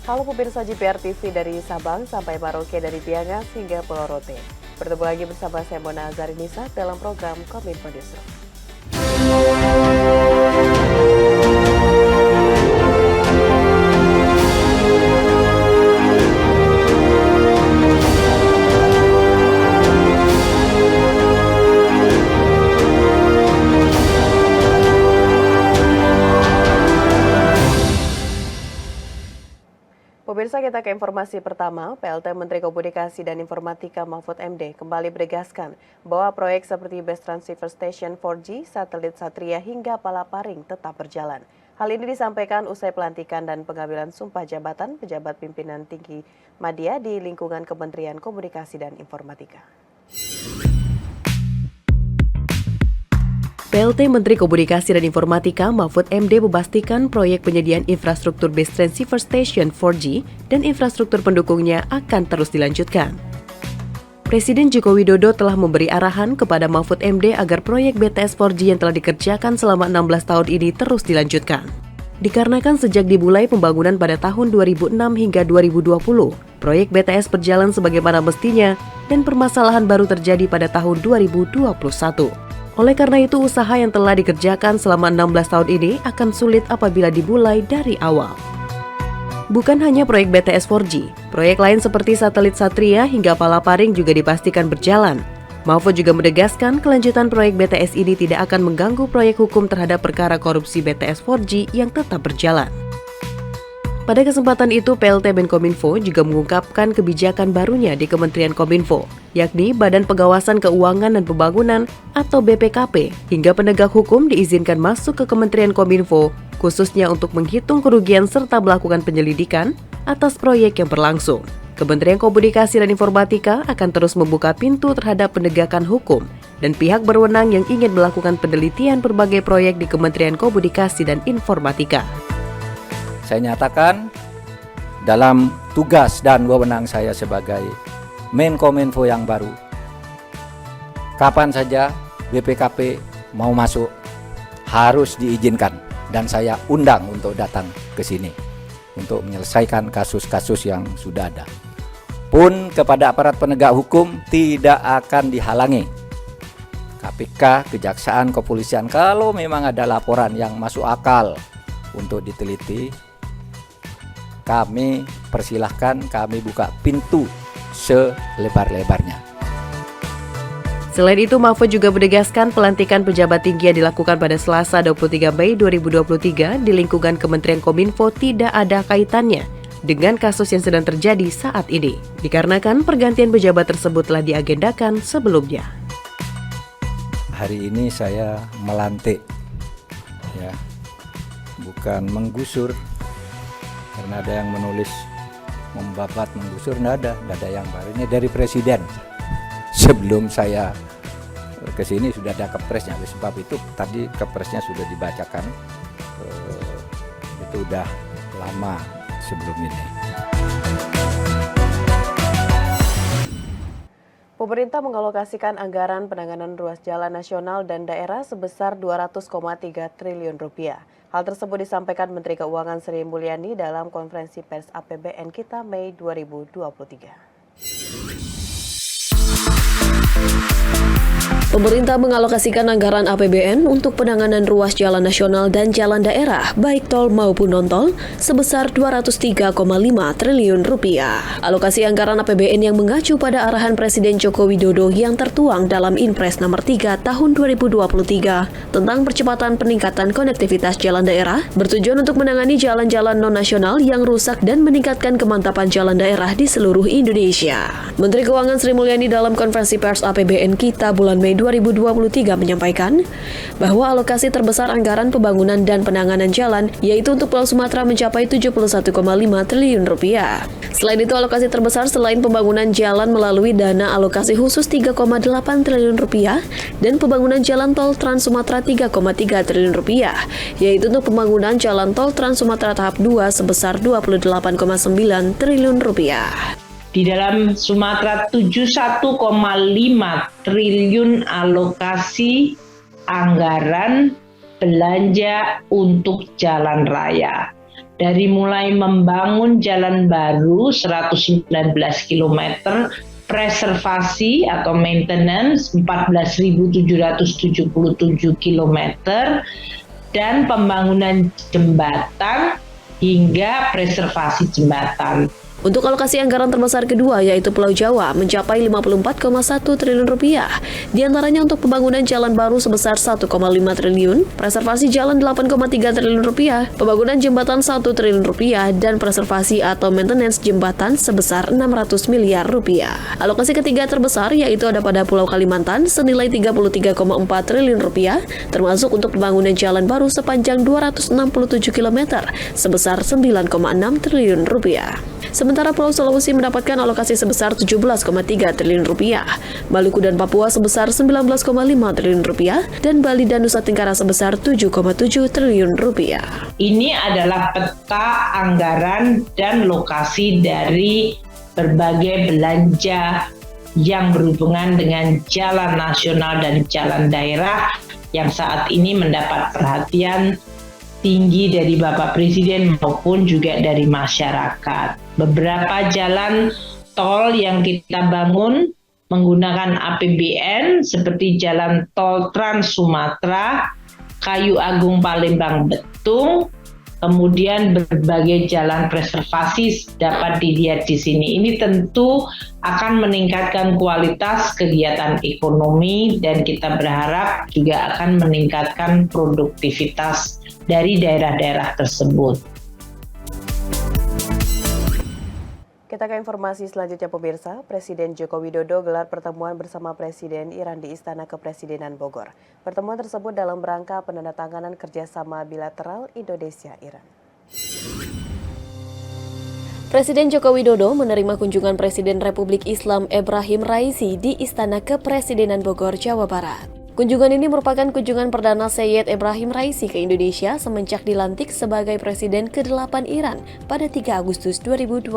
Halo pemirsa JPR TV dari Sabang sampai Maroke dari Piangas hingga Pulau Rote. Bertemu lagi bersama saya Mona Azarinisa dalam program Kominfo Newsroom. Pemirsa, kita ke informasi pertama. PLT Menteri Komunikasi dan Informatika Mahfud MD kembali menegaskan bahwa proyek seperti Base Transceiver Station 4G, satelit Satria hingga Palaparing tetap berjalan. Hal ini disampaikan usai pelantikan dan pengambilan sumpah jabatan pejabat pimpinan tinggi media di lingkungan Kementerian Komunikasi dan Informatika. PLT Menteri Komunikasi dan Informatika Mahfud MD memastikan proyek penyediaan infrastruktur Base Transceiver Station 4G dan infrastruktur pendukungnya akan terus dilanjutkan. Presiden Joko Widodo telah memberi arahan kepada Mahfud MD agar proyek BTS 4G yang telah dikerjakan selama 16 tahun ini terus dilanjutkan. Dikarenakan sejak dimulai pembangunan pada tahun 2006 hingga 2020, proyek BTS berjalan sebagaimana mestinya dan permasalahan baru terjadi pada tahun 2021. Oleh karena itu, usaha yang telah dikerjakan selama 16 tahun ini akan sulit apabila dimulai dari awal. Bukan hanya proyek BTS 4G, proyek lain seperti satelit Satria hingga Palaparing juga dipastikan berjalan. Mahfud juga menegaskan kelanjutan proyek BTS ini tidak akan mengganggu proyek hukum terhadap perkara korupsi BTS 4G yang tetap berjalan. Pada kesempatan itu, PLT Menkominfo juga mengungkapkan kebijakan barunya di Kementerian Kominfo, yakni Badan Pengawasan Keuangan dan Pembangunan atau BPKP, hingga penegak hukum diizinkan masuk ke Kementerian Kominfo, khususnya untuk menghitung kerugian serta melakukan penyelidikan atas proyek yang berlangsung. Kementerian Komunikasi dan Informatika akan terus membuka pintu terhadap penegakan hukum dan pihak berwenang yang ingin melakukan penelitian berbagai proyek di Kementerian Komunikasi dan Informatika. Saya nyatakan dalam tugas dan wewenang saya sebagai Menkominfo yang baru, kapan saja BPKP mau masuk harus diizinkan dan saya undang untuk datang ke sini untuk menyelesaikan kasus-kasus yang sudah ada. Pun kepada aparat penegak hukum tidak akan dihalangi. KPK, Kejaksaan, Kepolisian, kalau memang ada laporan yang masuk akal untuk diteliti, kami persilahkan, kami buka pintu selebar-lebarnya. Selain itu, Mahfud juga menegaskan pelantikan pejabat tinggi yang dilakukan pada Selasa 23 Mei 2023 di lingkungan Kementerian Kominfo tidak ada kaitannya dengan kasus yang sedang terjadi saat ini, dikarenakan pergantian pejabat tersebut telah diagendakan sebelumnya. Hari ini saya melantik, ya, bukan menggusur. Karena ada yang menulis membabat, menggusur, nggak ada yang baru. Ini dari Presiden. Sebelum saya ke sini sudah ada kepresnya, oleh sebab itu tadi kepresnya sudah dibacakan. Itu udah lama sebelum ini. Pemerintah mengalokasikan anggaran penanganan ruas jalan nasional dan daerah sebesar Rp200,3 triliun. Hal tersebut disampaikan Menteri Keuangan Sri Mulyani dalam konferensi pers APBN Kita Mei 2023. Pemerintah mengalokasikan anggaran APBN untuk penanganan ruas jalan nasional dan jalan daerah, baik tol maupun non-tol, sebesar Rp203,5 triliun. Alokasi anggaran APBN yang mengacu pada arahan Presiden Joko Widodo yang tertuang dalam Inpres nomor 3 tahun 2023 tentang percepatan peningkatan konektivitas jalan daerah, bertujuan untuk menangani jalan-jalan non-nasional yang rusak dan meningkatkan kemantapan jalan daerah di seluruh Indonesia. Menteri Keuangan Sri Mulyani dalam konferensi pers APBN Kita bulan Mei 2023 menyampaikan bahwa alokasi terbesar anggaran pembangunan dan penanganan jalan yaitu untuk Pulau Sumatera mencapai Rp71,5 triliun. Selain itu, alokasi terbesar selain pembangunan jalan melalui dana alokasi khusus Rp3,8 triliun dan pembangunan jalan tol Trans Sumatera Rp3,3 triliun, yaitu untuk pembangunan jalan tol Trans Sumatera tahap 2 sebesar Rp28,9 triliun. Di dalam Sumatera 71,5 triliun alokasi anggaran belanja untuk jalan raya. dari mulai membangun jalan baru 119 km, preservasi atau maintenance 14.777 km, dan pembangunan jembatan hingga preservasi jembatan. Untuk alokasi anggaran terbesar kedua yaitu Pulau Jawa mencapai 54,1 triliun rupiah. Di antaranya untuk pembangunan jalan baru sebesar 1,5 triliun, preservasi jalan 8,3 triliun rupiah, pembangunan jembatan 1 triliun rupiah, dan preservasi atau maintenance jembatan sebesar 600 miliar rupiah. Alokasi ketiga terbesar yaitu ada pada Pulau Kalimantan senilai 33,4 triliun rupiah, termasuk untuk pembangunan jalan baru sepanjang 267 km sebesar 9,6 triliun rupiah. Sementara Pulau Sulawesi mendapatkan alokasi sebesar 17,3 triliun rupiah, Maluku dan Papua sebesar 19,5 triliun rupiah, dan Bali dan Nusa Tenggara sebesar 7,7 triliun rupiah. Ini adalah peta anggaran dan lokasi dari berbagai belanja yang berhubungan dengan jalan nasional dan jalan daerah yang saat ini mendapat perhatian tinggi dari Bapak Presiden maupun juga dari masyarakat. Beberapa jalan tol yang kita bangun menggunakan APBN seperti jalan tol Trans Sumatera, Kayu Agung Palembang Betung, kemudian berbagai jalan preservasi dapat dilihat di sini. Ini tentu akan meningkatkan kualitas kegiatan ekonomi dan kita berharap juga akan meningkatkan produktivitas dari daerah-daerah tersebut. Kita ke informasi selanjutnya pemirsa, Presiden Joko Widodo gelar pertemuan bersama Presiden Iran di Istana Kepresidenan Bogor. Pertemuan tersebut dalam rangka penandatanganan kerjasama bilateral Indonesia-Iran. Presiden Joko Widodo menerima kunjungan Presiden Republik Islam Ebrahim Raisi di Istana Kepresidenan Bogor, Jawa Barat. Kunjungan ini merupakan kunjungan perdana Sayyid Ebrahim Raisi ke Indonesia semenjak dilantik sebagai Presiden ke-8 Iran pada 3 Agustus 2021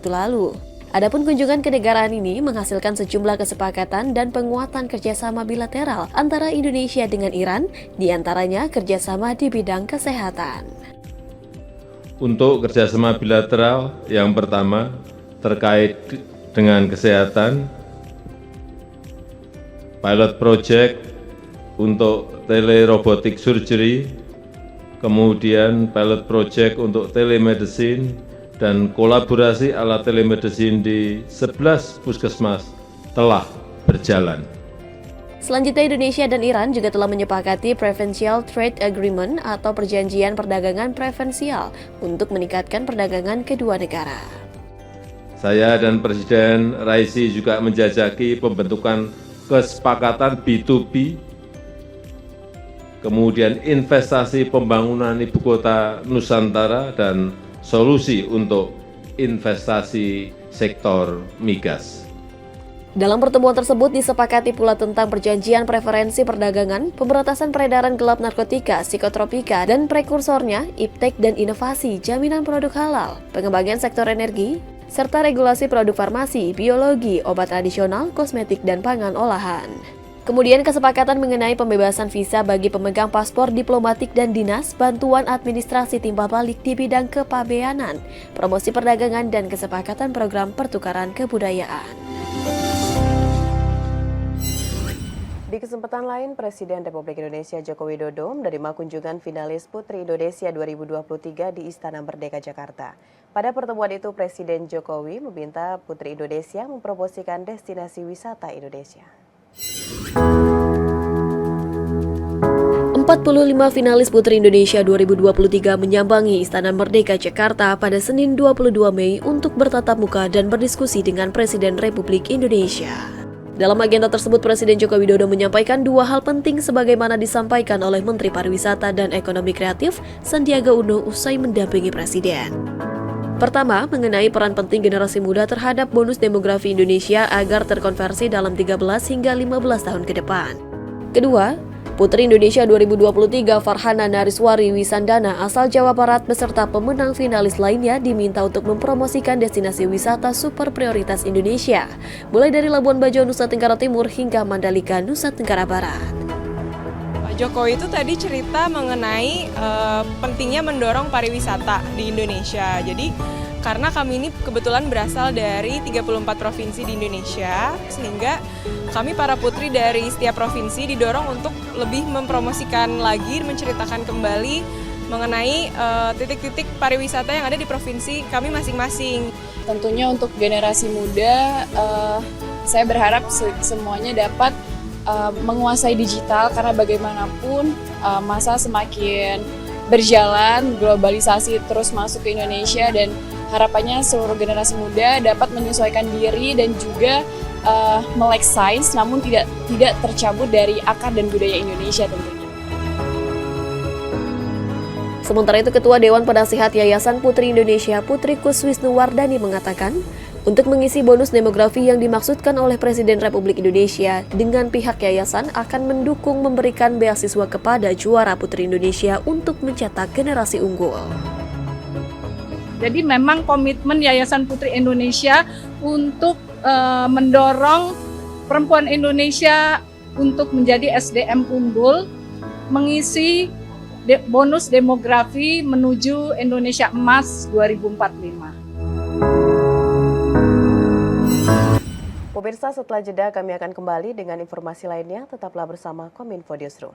lalu. Adapun kunjungan kenegaraan ini menghasilkan sejumlah kesepakatan dan penguatan kerjasama bilateral antara Indonesia dengan Iran, diantaranya kerjasama di bidang kesehatan. Untuk kerjasama bilateral yang pertama terkait dengan kesehatan, pilot project untuk telerobotic surgery, kemudian pilot project untuk telemedicine, dan kolaborasi alat telemedicine di 11 puskesmas telah berjalan. Selanjutnya, Indonesia dan Iran juga telah menyepakati Preferential Trade Agreement atau perjanjian perdagangan preferensial untuk meningkatkan perdagangan kedua negara. Saya dan Presiden Raisi juga menjajaki pembentukan kesepakatan B2B, kemudian investasi pembangunan ibu kota Nusantara, dan solusi untuk investasi sektor migas. Dalam pertemuan tersebut disepakati pula tentang perjanjian preferensi perdagangan, pemberantasan peredaran gelap narkotika, psikotropika, dan prekursornya, iptek dan inovasi, jaminan produk halal, pengembangan sektor energi, serta regulasi produk farmasi, biologi, obat tradisional, kosmetik, dan pangan olahan. Kemudian kesepakatan mengenai pembebasan visa bagi pemegang paspor diplomatik dan dinas, bantuan administrasi timbal balik di bidang kepabeanan, promosi perdagangan, dan kesepakatan program pertukaran kebudayaan. Di kesempatan lain, Presiden Republik Indonesia Joko Widodo menerima kunjungan finalis Putri Indonesia 2023 di Istana Merdeka Jakarta. Pada pertemuan itu, Presiden Jokowi meminta Putri Indonesia mempromosikan destinasi wisata Indonesia. 45 finalis Putri Indonesia 2023 menyambangi Istana Merdeka Jakarta pada Senin 22 Mei untuk bertatap muka dan berdiskusi dengan Presiden Republik Indonesia. Dalam agenda tersebut, Presiden Joko Widodo menyampaikan dua hal penting sebagaimana disampaikan oleh Menteri Pariwisata dan Ekonomi Kreatif Sandiaga Uno usai mendampingi Presiden. Pertama, mengenai peran penting generasi muda terhadap bonus demografi Indonesia agar terkonversi dalam 13 hingga 15 tahun ke depan. Kedua, Putri Indonesia 2023 Farhana Nariswari Wisandana asal Jawa Barat beserta pemenang finalis lainnya diminta untuk mempromosikan destinasi wisata super prioritas Indonesia, mulai dari Labuan Bajo, Nusa Tenggara Timur hingga Mandalika, Nusa Tenggara Barat. Pak Jokowi itu tadi cerita mengenai pentingnya mendorong pariwisata di Indonesia. Jadi karena kami ini kebetulan berasal dari 34 provinsi di Indonesia, sehingga kami para putri dari setiap provinsi didorong untuk lebih mempromosikan lagi, menceritakan kembali mengenai titik-titik pariwisata yang ada di provinsi kami masing-masing. Tentunya untuk generasi muda, saya berharap semuanya dapat menguasai digital, karena bagaimanapun masa semakin berjalan, globalisasi terus masuk ke Indonesia, dan harapannya seluruh generasi muda dapat menyesuaikan diri dan juga melek sains, namun tidak tercabut dari akar dan budaya Indonesia tentunya. Sementara itu, Ketua Dewan Penasehat Yayasan Putri Indonesia Putri Kuswisnuwardani mengatakan, untuk mengisi bonus demografi yang dimaksudkan oleh Presiden Republik Indonesia, dengan pihak yayasan akan mendukung memberikan beasiswa kepada juara Putri Indonesia untuk mencetak generasi unggul. Jadi memang komitmen Yayasan Putri Indonesia untuk mendorong perempuan Indonesia untuk menjadi SDM unggul, mengisi bonus demografi menuju Indonesia Emas 2045. Pemirsa, setelah jeda kami akan kembali dengan informasi lainnya. Tetaplah bersama Kominfo Newsroom.